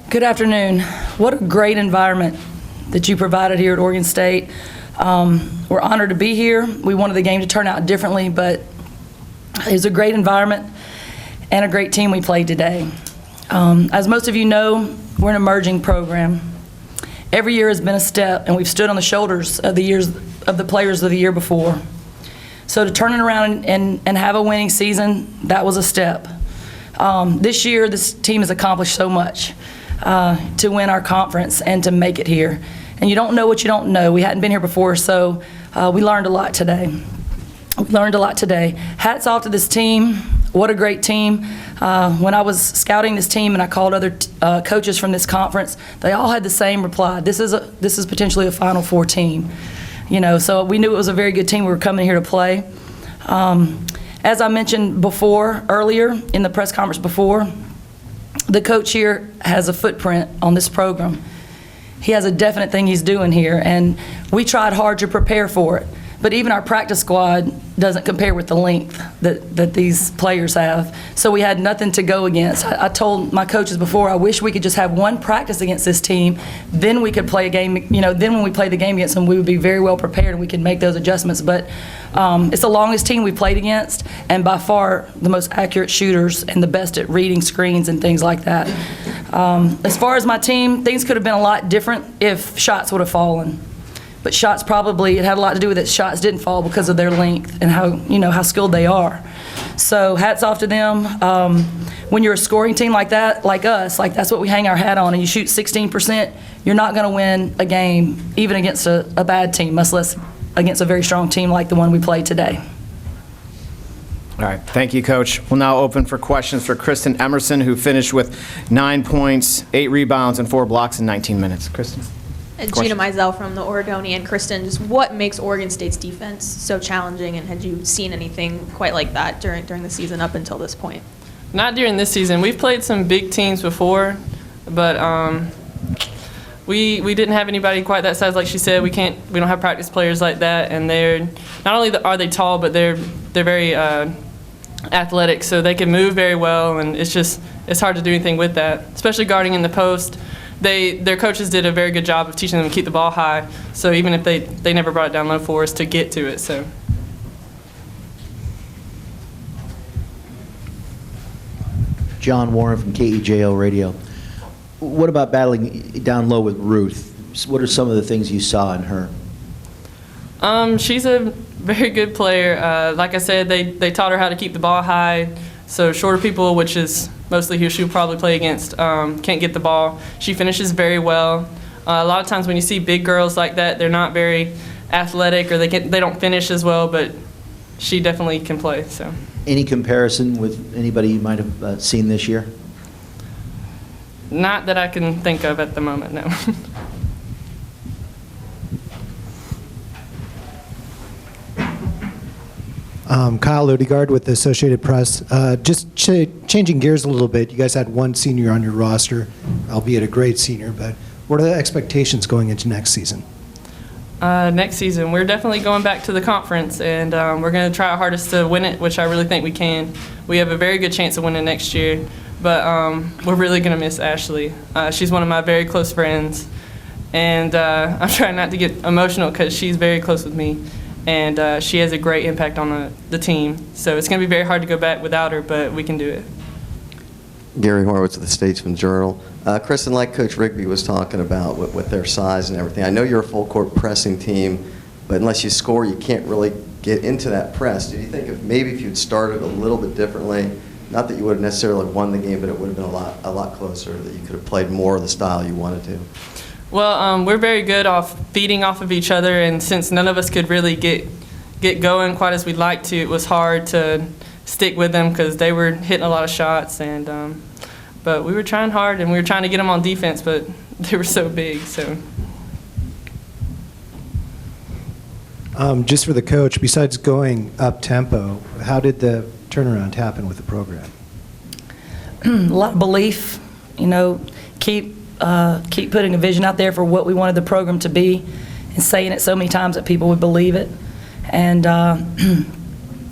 Good afternoon. What a great environment that you provided here at Oregon State. We're honored to be here. We wanted the game to turn out differently, but it was a great environment and a great team we played today. As most of you know, we're an emerging program. Every year has been a step, and we've stood on the shoulders of the players of the year before. So to turn it around and have a winning season, that was a step. This year, this team has accomplished so much to win our conference and to make it here. And you don't know what you don't know. We hadn't been here before, so we learned a lot today. Hats off to this team. What a great team. When I was scouting this team and I called other coaches from this conference, they all had the same reply. This is potentially a Final Four team. You know, so we knew it was a very good team we were coming here to play. As I mentioned earlier in the press conference before, the coach here has a footprint on this program. He has a definite thing he's doing here, and we tried hard to prepare for it. But even our practice squad doesn't compare with the length that these players have. So we had nothing to go against. I told my coaches before, I wish we could just have one practice against this team. Then we could play a game, you know, then when we play the game against them, we would be very well prepared and we could make those adjustments. But it's the longest team we played against, and by far the most accurate shooters and the best at reading screens and things like that. As far as my team, things could have been a lot different if shots would have fallen. But shots it had a lot to do with it. Shots didn't fall because of their length and how skilled they are. So hats off to them. When you're a scoring team like that, like us, that's what we hang our hat on, and you shoot 16%, you're not going to win a game, even against a bad team, much less against a very strong team like the one we played today. All right, thank you, Coach. We'll now open for questions for Kristen Emerson, who finished with 9 points, 8 rebounds, and 4 blocks in 19 minutes. Kristen? Gina Mizell from the Oregonian. Kristen, just what makes Oregon State's defense so challenging, and had you seen anything quite like that during the season up until this point? Not during this season. We've played some big teams before, but we didn't have anybody quite that size. Like she said, we don't have practice players like that, and they're not only are they tall, but they're very athletic, so they can move very well, and it's hard to do anything with that, especially guarding in the post. Their coaches did a very good job of teaching them to keep the ball high, so even if they never brought it down low for us to get to it. So. John Warren from KEJO Radio. What about battling down low with Ruth? What are some of the things you saw in her? She's a very good player. Like I said, they taught her how to keep the ball high, so shorter people, which is mostly who she'll probably play against, can't get the ball. She finishes very well. A lot of times when you see big girls like that, they're not very athletic, or they don't finish as well, but she definitely can play. So. Any comparison with anybody you might have seen this year? Not that I can think of at the moment, no. Kyle Odegaard with the Associated Press. Just changing gears a little bit, you guys had one senior on your roster, albeit a great senior, but what are the expectations going into next season? Next season, we're definitely going back to the conference, and we're going to try our hardest to win it, which I really think we can. We have a very good chance of winning next year, but we're really going to miss Ashley. She's one of my very close friends, and I'm trying not to get emotional because she's very close with me. And she has a great impact on the team. So it's going to be very hard to go back without her, but we can do it. Gary Horowitz of the Statesman Journal. Kristen, like Coach Rigby was talking about with their size and everything, I know you're a full-court pressing team, but unless you score, you can't really get into that press. Do you think if you'd started a little bit differently, not that you would have necessarily won the game, but it would have been a lot closer, that you could have played more of the style you wanted to? Well, we're very good off feeding off of each other, and since none of us could really get going quite as we'd like to, it was hard to stick with them because they were hitting a lot of shots, and but we were trying hard, and we were trying to get them on defense, but they were so big. So. Just for the coach, besides going up tempo, how did the turnaround happen with the program? A lot of belief, keep putting a vision out there for what we wanted the program to be, and saying it so many times that people would believe it. And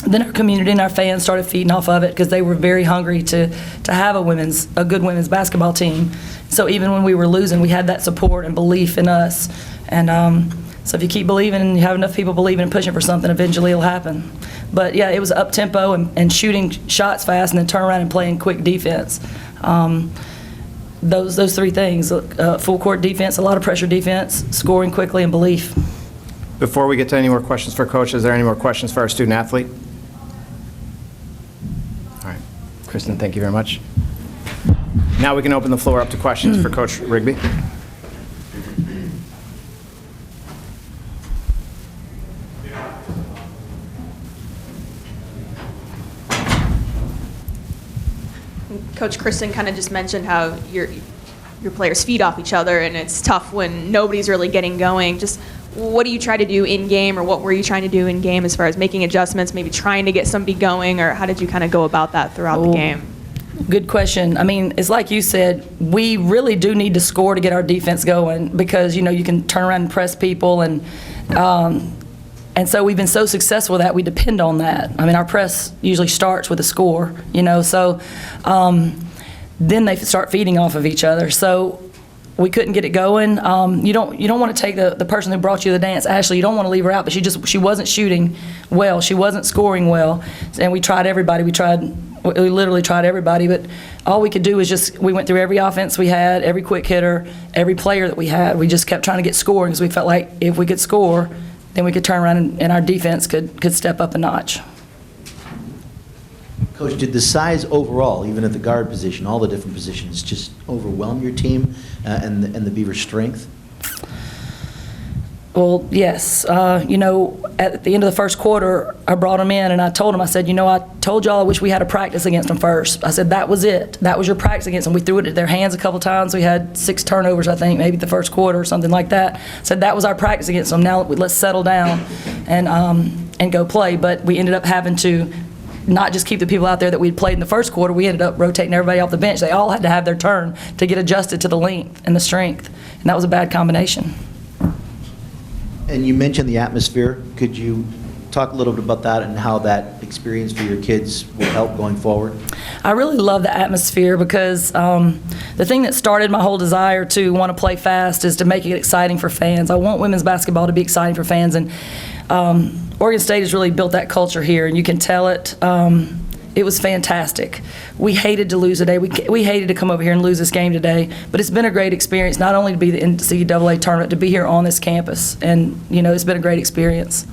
then our community and our fans started feeding off of it because they were very hungry to have a good women's basketball team. So even when we were losing, we had that support and belief in us. And so if you keep believing and you have enough people believing and pushing for something, eventually it'll happen. But yeah, it was up-tempo and shooting shots fast and then turn around and playing quick defense. Those three things, full court defense, a lot of pressure defense, scoring quickly, and belief. Before we get to any more questions for Coach, is there any more questions for our student athlete? All right. Kristen, thank you very much. Now we can open the floor up to questions for Coach Rigby. Coach, Kristen kind of just mentioned how your players feed off each other, and it's tough when nobody's really getting going. Just what do you try to do in game, or what were you trying to do in game as far as making adjustments, maybe trying to get somebody going, or how did you kind of go about that throughout the game? Good question. I mean, it's like you said, we really do need to score to get our defense going because, you can turn around and press people, and so we've been so successful that we depend on that. I mean, our press usually starts with a score, so then they start feeding off of each other. So we couldn't get it going. You don't want to take the person who brought you to the dance, Ashley, you don't want to leave her out, but she wasn't shooting well. She wasn't scoring well. And we tried everybody. We literally tried everybody, but all we could do was we went through every offense we had, every quick hitter, every player that we had. We just kept trying to get scoring because we felt like if we could score, then we could turn around and our defense could step up a notch. Coach, did the size overall, even at the guard position, all the different positions, just overwhelm your team and the Beavers' strength? Well, yes. At the end of the first quarter, I brought them in and I told them, I said, I told y'all I wish we had a practice against them first. I said, that was it. That was your practice against them. We threw it at their hands a couple times. We had 6 turnovers, I think, maybe the first quarter or something like that. I said, that was our practice against them. Now let's settle down and go play. But we ended up having to not just keep the people out there that we'd played in the first quarter. We ended up rotating everybody off the bench. They all had to have their turn to get adjusted to the length and the strength. And that was a bad combination. And you mentioned the atmosphere. Could you talk a little bit about that and how that experience for your kids will help going forward? I really love the atmosphere because the thing that started my whole desire to want to play fast is to make it exciting for fans. I want women's basketball to be exciting for fans, and Oregon State has really built that culture here, and you can tell it. It was fantastic. We hated to lose today. We hated to come over here and lose this game today, but it's been a great experience, not only to be the NCAA tournament, to be here on this campus, and it's been a great experience.